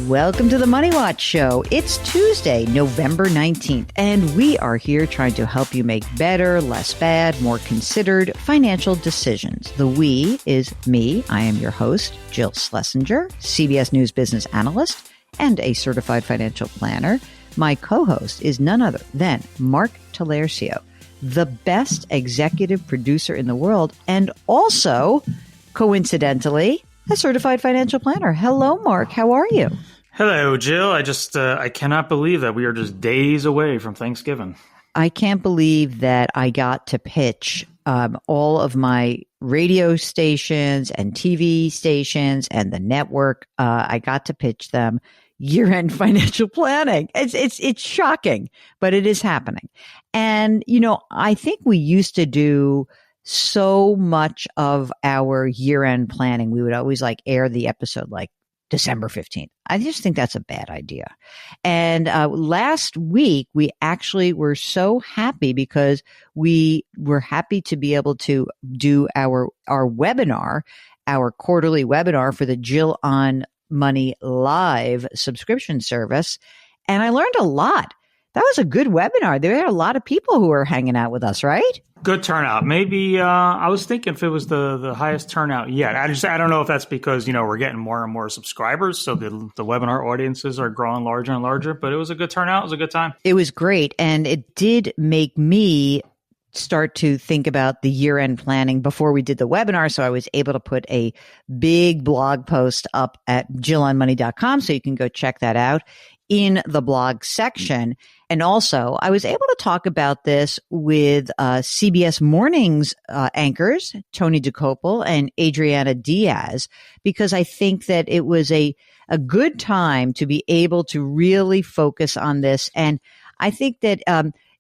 Welcome to the Money Watch Show. It's Tuesday, November 19th, and we are here trying to help you make better, less bad, more considered financial decisions. The we is me. I am your host, Jill Schlesinger, CBS News business analyst and a certified financial planner. My co-host is none other than Mark Talercio, the best executive producer in the world, and also, coincidentally, a certified financial planner. Hello, Mark. How are you? Hello, Jill. I cannot believe that we are just days away from Thanksgiving. I can't believe that I got to pitch all of my radio stations and TV stations and the network. I got to pitch them year-end financial planning. It's shocking, but it is happening. And, you know, I think we used to do so much of our year-end planning. We would always air the episode December 15th. I just think that's a bad idea. And last week, we actually were so happy because we were happy to be able to do our webinar, our quarterly webinar for the Jill on Money Live subscription service. And I learned a lot. That was a good webinar. There were a lot of people who were hanging out with us, right? Good turnout. Maybe I was thinking if it was the highest turnout yet. I don't know if that's because, we're getting more and more subscribers. So the webinar audiences are growing larger and larger, but it was a good turnout. It was a good time. It was great. And it did make me start to think about the year-end planning before we did the webinar. So I was able to put a big blog post up at jillonmoney.com. So you can go check that out in the blog section. And also, I was able to talk about this with CBS Mornings anchors, Tony Dokoupil and Adriana Diaz, because I think that it was a good time to be able to really focus on this. And I think that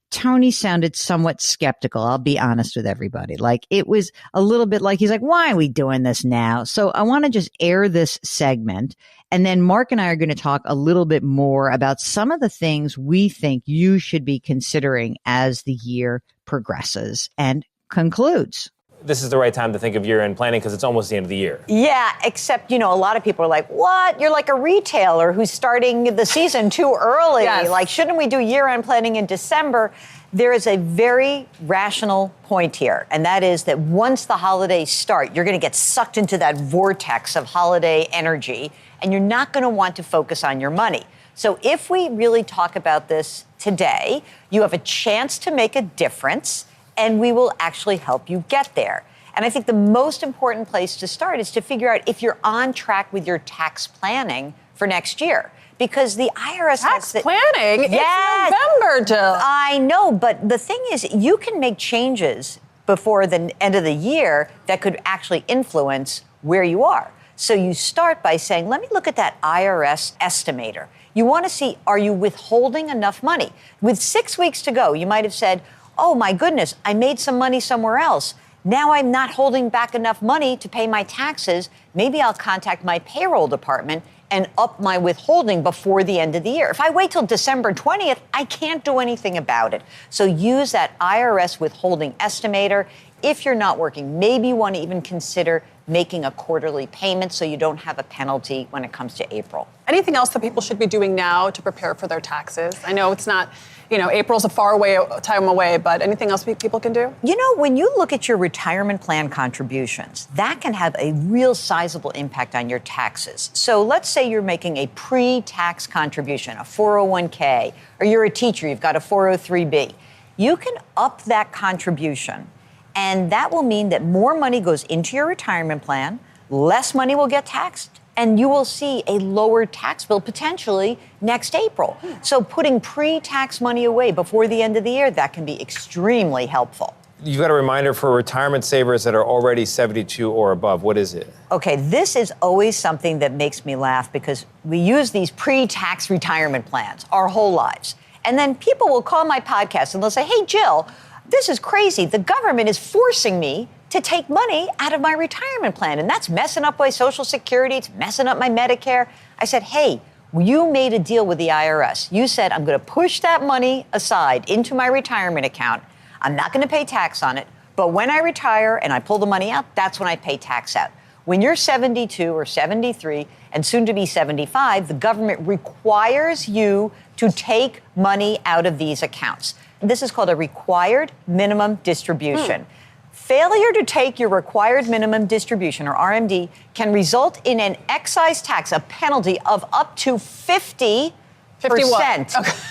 Tony sounded somewhat skeptical. I'll be honest with everybody. It was a little bit he's like, why are we doing this now? So I want to just air this segment. And then Mark and I are going to talk a little bit more about some of the things we think you should be considering as the year progresses and concludes. This is the right time to think of year-end planning because it's almost the end of the year. Yeah, except, a lot of people are like, what? You're like a retailer who's starting the season too early. Yes. Shouldn't we do year-end planning in December? There is a very rational point here, and that is that once the holidays start, you're going to get sucked into that vortex of holiday energy, and you're not going to want to focus on your money. So if we really talk about this today, you have a chance to make a difference, and we will actually help you get there. And I think the most important place to start is to figure out if you're on track with your tax planning for next year. Because the IRS tax has planning? Yes. It's November, Jill. I know, but the thing is, you can make changes before the end of the year that could actually influence where you are. So you start by saying, let me look at that IRS estimator. You want to see, are you withholding enough money? With 6 weeks to go, you might have said, oh my goodness, I made some money somewhere else. Now I'm not holding back enough money to pay my taxes. Maybe I'll contact my payroll department and up my withholding before the end of the year. If I wait till December 20th, I can't do anything about it. So use that IRS withholding estimator. If you're not working, maybe you want to even consider making a quarterly payment so you don't have a penalty when it comes to April. Anything else that people should be doing now to prepare for their taxes? I know it's not, April's a far away time away, but anything else people can do? When you look at your retirement plan contributions, that can have a real sizable impact on your taxes. So let's say you're making a pre-tax contribution, a 401k, or you're a teacher, you've got a 403b. You can up that contribution, and that will mean that more money goes into your retirement plan, less money will get taxed, and you will see a lower tax bill potentially next April. So putting pre-tax money away before the end of the year, that can be extremely helpful. You've got a reminder for retirement savers that are already 72 or above. What is it? Okay, this is always something that makes me laugh because we use these pre-tax retirement plans our whole lives. And then people will call my podcast and they'll say, hey, Jill, this is crazy. The government is forcing me to take money out of my retirement plan. And that's messing up my Social Security. It's messing up my Medicare. I said, hey, you made a deal with the IRS. You said, I'm going to push that money aside into my retirement account. I'm not going to pay tax on it. But when I retire and I pull the money out, that's when I pay tax out. when you're 72 or 73 and soon to be 75, the government requires you to take money out of these accounts. This is called a required minimum distribution. Failure to take your required minimum distribution, or RMD, can result in an excise tax, a penalty of up to 50%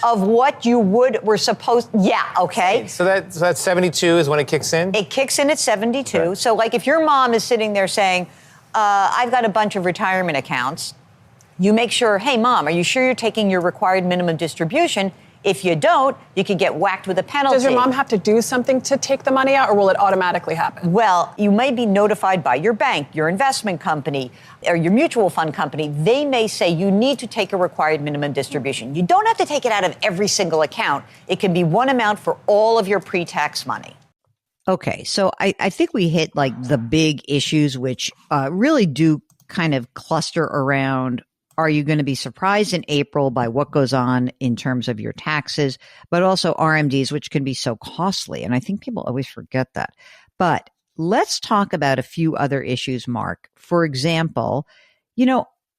of what you were supposed. Yeah, okay. So that's 72 is when it kicks in? It kicks in at 72. Okay. So like if your mom is sitting there saying, I've got a bunch of retirement accounts, you make sure, hey, Mom, are you sure you're taking your required minimum distribution? If you don't, you could get whacked with a penalty. Does your mom have to do something to take the money out, or will it automatically happen? Well, you may be notified by your bank, your investment company, or your mutual fund company. They may say you need to take a required minimum distribution. You don't have to take it out of every single account. It can be one amount for all of your pre-tax money. Okay, so I think we hit like the big issues, which really do kind of cluster around, are you going to be surprised in April by what goes on in terms of your taxes, but also RMDs, which can be so costly. And I think people always forget that. But let's talk about a few other issues, Mark. For example,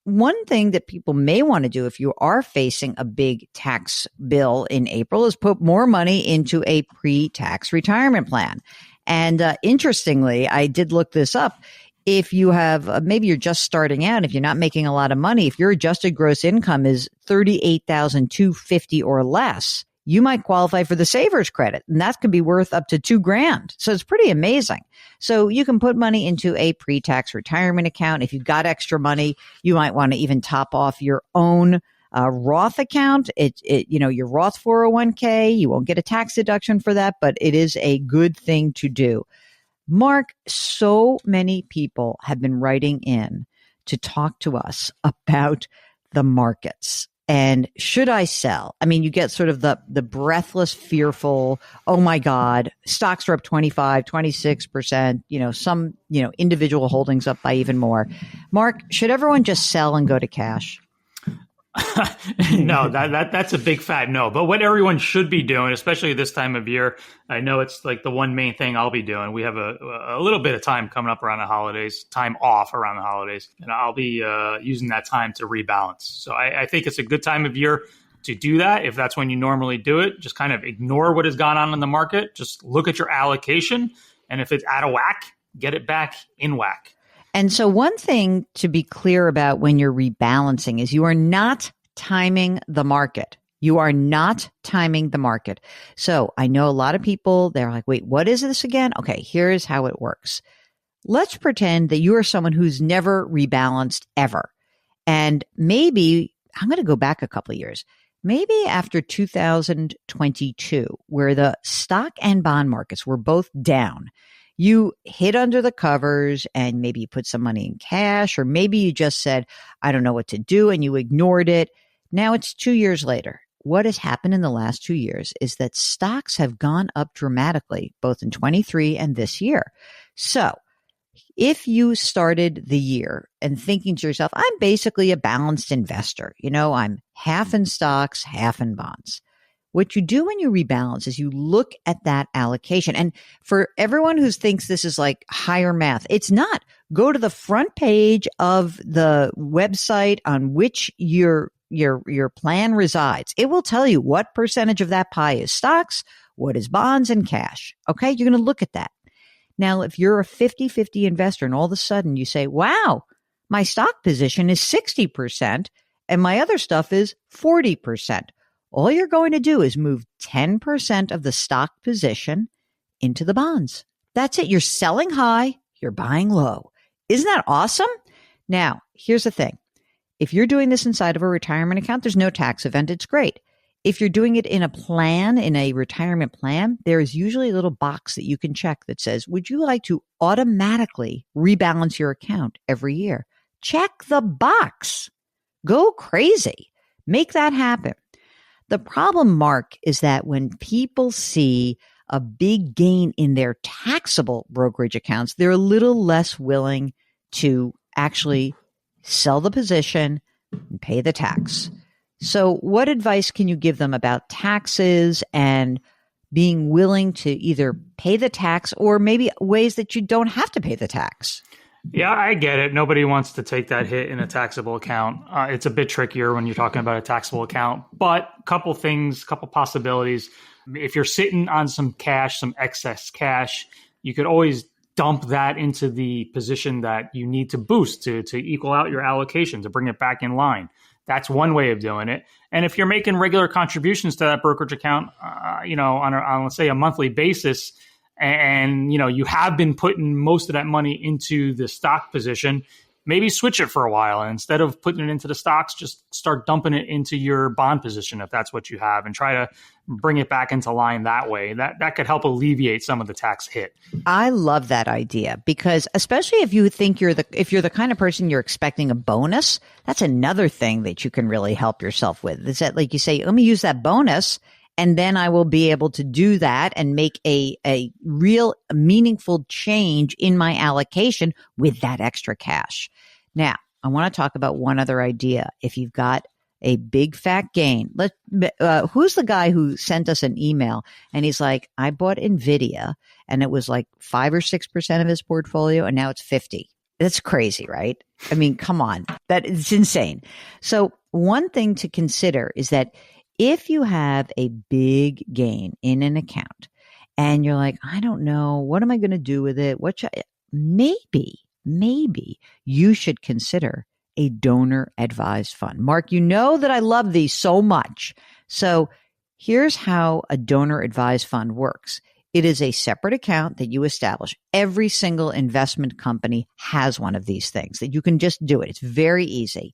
one thing that people may want to do if you are facing a big tax bill in April is put more money into a pre-tax retirement plan. And interestingly, I did look this up. If you have, maybe you're just starting out, if you're not making a lot of money, if your adjusted gross income is $38,250 or less, you might qualify for the Savers credit, and that could be worth up to $2,000. So it's pretty amazing. So you can put money into a pre-tax retirement account. If you've got extra money, you might want to even top off your own Roth account. Your Roth 401k, you won't get a tax deduction for that, but it is a good thing to do. Mark, so many people have been writing in to talk to us about the markets. And should I sell? I mean, you get sort of the breathless, fearful, oh my God, stocks are up 25, 26%, some, individual holdings up by even more. Mark, should everyone just sell and go to cash? No, that's a big fat no. But what everyone should be doing, especially this time of year, I know it's like the one main thing I'll be doing. We have a little bit of time coming up around the holidays, time off around the holidays, and I'll be using that time to rebalance. So I think it's a good time of year to do that. If that's when you normally do it, just kind of ignore what has gone on in the market. Just look at your allocation. And if it's out of whack, get it back in whack. And so one thing to be clear about when you're rebalancing is you are not timing the market. You are not timing the market. So I know a lot of people, they're like, wait, what is this again? Okay, here's how it works. Let's pretend that you are someone who's never rebalanced ever. And maybe, I'm going to go back a couple of years, maybe after 2022, where the stock and bond markets were both down, you hid under the covers and maybe you put some money in cash, or maybe you just said, I don't know what to do, and you ignored it. Now it's 2 years later. What has happened in the last 2 years is that stocks have gone up dramatically, both in 23 and this year. So if you started the year and thinking to yourself, I'm basically a balanced investor, I'm half in stocks, half in bonds. What you do when you rebalance is you look at that allocation. And for everyone who thinks this is like higher math, it's not. Go to the front page of the website on which your plan resides. It will tell you what percentage of that pie is stocks, what is bonds, and cash. Okay, you're going to look at that. Now, if you're a 50-50 investor and all of a sudden you say, wow, my stock position is 60% and my other stuff is 40%. All you're going to do is move 10% of the stock position into the bonds. That's it. You're selling high, you're buying low. Isn't that awesome? Now, here's the thing. If you're doing this inside of a retirement account, there's no tax event. It's great. If you're doing it in a plan, in a retirement plan, there is usually a little box that you can check that says, would you like to automatically rebalance your account every year? Check the box. Go crazy. Make that happen. The problem, Mark, is that when people see a big gain in their taxable brokerage accounts, they're a little less willing to actually sell the position and pay the tax. So what advice can you give them about taxes and being willing to either pay the tax or maybe ways that you don't have to pay the tax? Yeah, I get it. Nobody wants to take that hit in a taxable account. It's a bit trickier when you're talking about a taxable account, but couple things, couple possibilities. If you're sitting on some cash, some excess cash, you could always dump that into the position that you need to boost to equal out your allocation, to bring it back in line. That's one way of doing it. And if you're making regular contributions to that brokerage account, on let's say a monthly basis, and you have been putting most of that money into the stock position, maybe switch it for a while. And instead of putting it into the stocks, just start dumping it into your bond position if that's what you have, and try to bring it back into line that way. That could help alleviate some of the tax hit. I love that idea, because especially if you think if you're the kind of person you're expecting a bonus, that's another thing that you can really help yourself with. Is that, like you say, let me use that bonus, and then I will be able to do that and make a real meaningful change in my allocation with that extra cash. Now, I want to talk about one other idea. If you've got a big fat gain, who's the guy who sent us an email and he's like, I bought NVIDIA and it was like 5 or 6% of his portfolio and now it's 50. That's crazy, right? I mean, come on. That is insane. So one thing to consider is that if you have a big gain in an account and you're like, I don't know, what am I going to do with it? Maybe you should consider a donor advised fund. Mark, you know that I love these so much. So here's how a donor advised fund works. It is a separate account that you establish. Every single investment company has one of these things that you can just do it. It's very easy.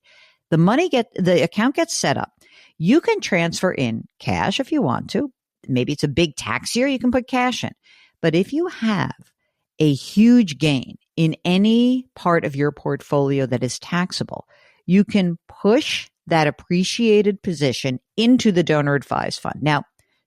The account gets set up. You can transfer in cash if you want to. Maybe it's a big tax year, you can put cash in. But if you have a huge gain in any part of your portfolio that is taxable, you can push that appreciated position into the donor advised fund. Now,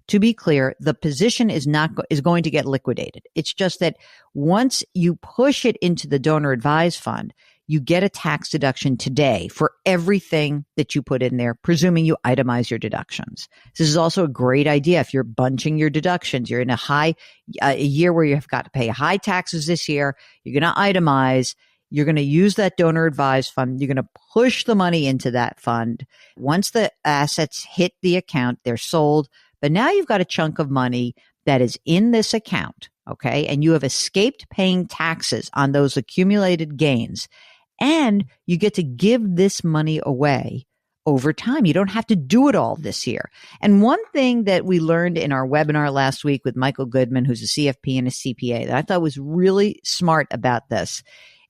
to be clear, the position is going to get liquidated. It's just that once you push it into the donor advised fund, you get a tax deduction today for everything that you put in there, presuming you itemize your deductions. This is also a great idea if you're bunching your deductions. You're in a year where you've got to pay high taxes this year. You're going to itemize. You're going to use that donor advised fund. You're going to push the money into that fund. Once the assets hit the account, they're sold. But now you've got a chunk of money that is in this account, okay? And you have escaped paying taxes on those accumulated gains. And you get to give this money away over time. You don't have to do it all this year. And one thing that we learned in our webinar last week with Michael Goodman, who's a CFP and a CPA, that I thought was really smart about this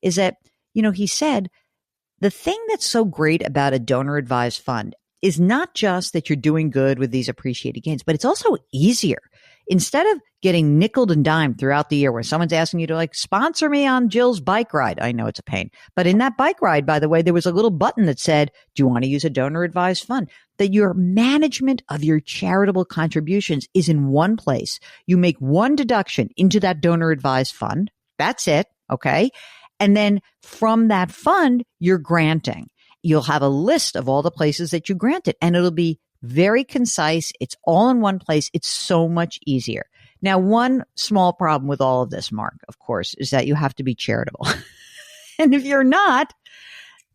is that, he said, the thing that's so great about a donor advised fund is not just that you're doing good with these appreciated gains, but it's also easier. Instead of getting nickeled and dimed throughout the year where someone's asking you to sponsor me on Jill's bike ride. I know it's a pain, but in that bike ride, by the way, there was a little button that said, do you want to use a donor advised fund? That your management of your charitable contributions is in one place. You make one deduction into that donor advised fund. That's it. Okay. And then from that fund, you're granting. You'll have a list of all the places that you granted, and it'll be very concise. It's all in one place. It's so much easier. Now, one small problem with all of this, Mark, of course, is that you have to be charitable. And if you're not,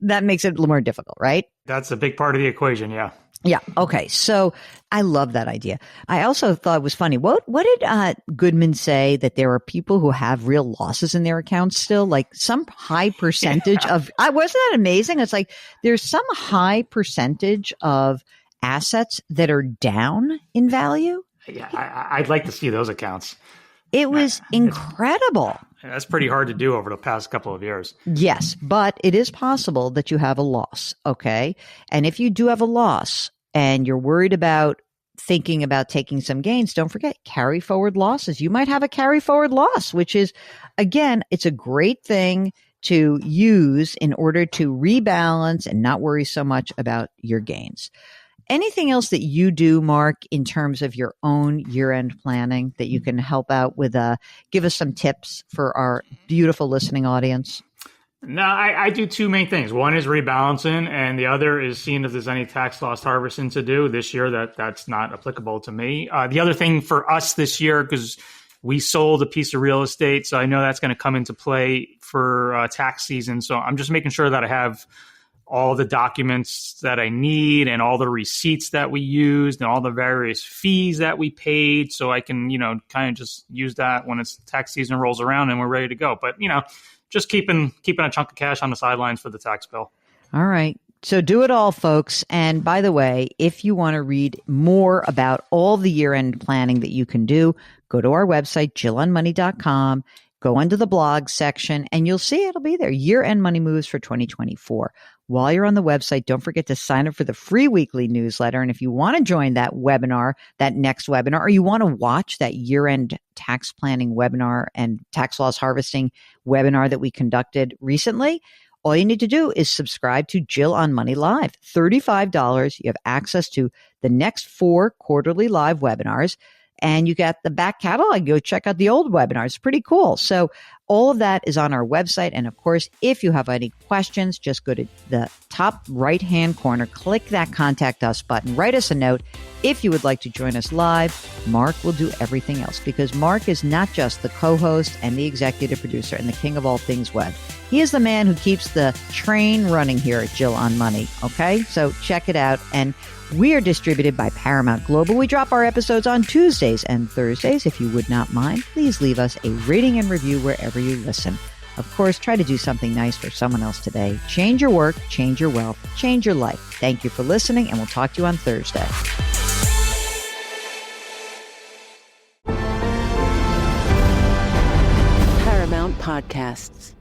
that makes it a little more difficult, right? That's a big part of the equation, yeah. Yeah. Okay. So I love that idea. I also thought it was funny. What did Goodman say that there are people who have real losses in their accounts still? Like some high percentage of, wasn't that amazing? It's like there's some high percentage of assets that are down in value. Yeah, I'd like to see those accounts. It was incredible. That's pretty hard to do over the past couple of years. Yes, but it is possible that you have a loss, okay? And if you do have a loss and you're worried about thinking about taking some gains, don't forget carry forward losses. You might have a carry forward loss, which is, again, it's a great thing to use in order to rebalance and not worry so much about your gains. Anything else that you do, Mark, in terms of your own year-end planning that you can help out with? Give us some tips for our beautiful listening audience. No, I do two main things. One is rebalancing, and the other is seeing if there's any tax loss harvesting to do this year that's not applicable to me. The other thing for us this year, because We sold a piece of real estate, so I know that's going to come into play for tax season. So I'm just making sure that I have all the documents that I need and all the receipts that we used and all the various fees that we paid, so I can, kind of just use that when it's tax season rolls around and we're ready to go. But, just keeping a chunk of cash on the sidelines for the tax bill. All right. So do it all, folks. And by the way, if you want to read more about all the year-end planning that you can do, go to our website, JillOnMoney.com, go under the blog section, and you'll see it'll be there. Year-end money moves for 2024. While you're on the website, don't forget to sign up for the free weekly newsletter. And if you want to join that webinar, that next webinar, or you want to watch that year-end tax planning webinar and tax loss harvesting webinar that we conducted recently, all you need to do is subscribe to Jill on Money Live. $35. You have access to the next 4 quarterly live webinars, and you got the back catalog. Go check out the old webinars. It's pretty cool. So all of that is on our website. And of course, if you have any questions, just go to the top right-hand corner, click that Contact Us button, write us a note. If you would like to join us live, Mark will do everything else, because Mark is not just the co-host and the executive producer and the king of all things web. He is the man who keeps the train running here at Jill on Money. Okay, so check it out. And we are distributed by Paramount Global. We drop our episodes on Tuesdays and Thursdays. If you would not mind, please leave us a rating and review wherever you listen. Of course, try to do something nice for someone else today. Change your work, change your wealth, change your life. Thank you for listening, and we'll talk to you on Thursday. Paramount Podcasts.